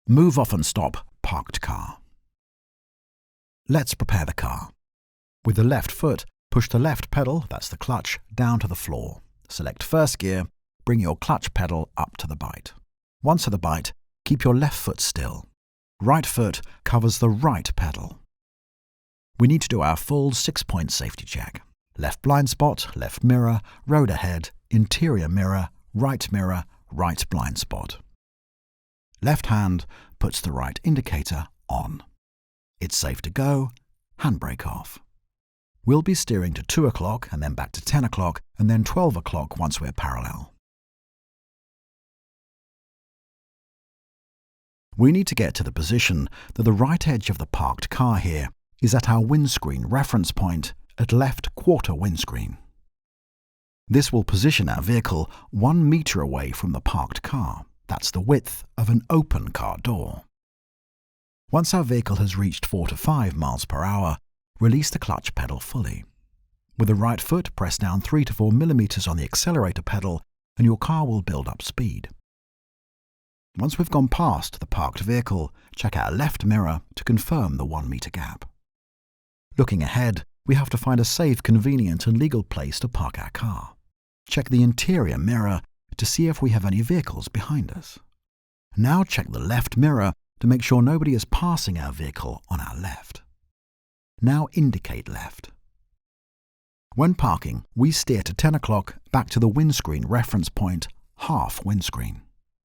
Move off and stop parked car. Let's prepare the car. With the left foot, push the left pedal, that's the clutch, down to the floor. Select first gear, bring your clutch pedal up to the bite. Once at the bite, keep your left foot still. Right foot covers the right pedal. We need to do our full 6-point safety check. Left blind spot, left mirror, road ahead, interior mirror, right blind spot. Left hand puts the right indicator on. It's safe to go, handbrake off. We'll be steering to 2 o'clock and then back to 10 o'clock and then 12 o'clock once we're parallel. We need to get to the position that the right edge of the parked car here is at our windscreen reference point at left quarter windscreen. This will position our vehicle 1 meter away from the parked car. That's the width of an open car door. Once our vehicle has reached 4 to 5 miles per hour, release the clutch pedal fully. With the right foot, press down 3 to 4 millimeters on the accelerator pedal and your car will build up speed. Once we've gone past the parked vehicle, check our left mirror to confirm the 1 meter gap. Looking ahead, we have to find a safe, convenient and legal place to park our car. Check the interior mirror to see if we have any vehicles behind us. Now check the left mirror to make sure nobody is passing our vehicle on our left. Now indicate left. When parking, we steer to 10 o'clock back to the windscreen reference point, half windscreen.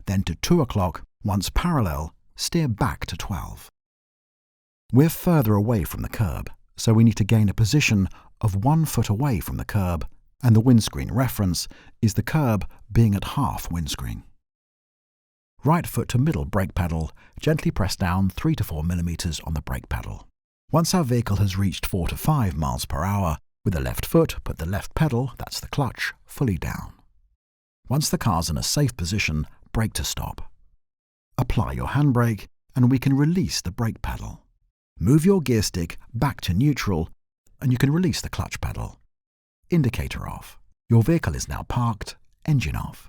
Then to 2 o'clock, once parallel, steer back to 12. We're further away from the curb, so we need to gain a position of 1 foot away from the curb, and the windscreen reference is the curb being at half windscreen. Right foot to middle brake pedal, gently press down 3 to 4 millimeters on the brake pedal. Once our vehicle has reached 4 to 5 miles per hour, with the left foot, put the left pedal, that's the clutch, fully down. Once the car's in a safe position, brake to stop. Apply your handbrake and we can release the brake pedal. Move your gear stick back to neutral and you can release the clutch pedal. Indicator off. Your vehicle is now parked, engine off.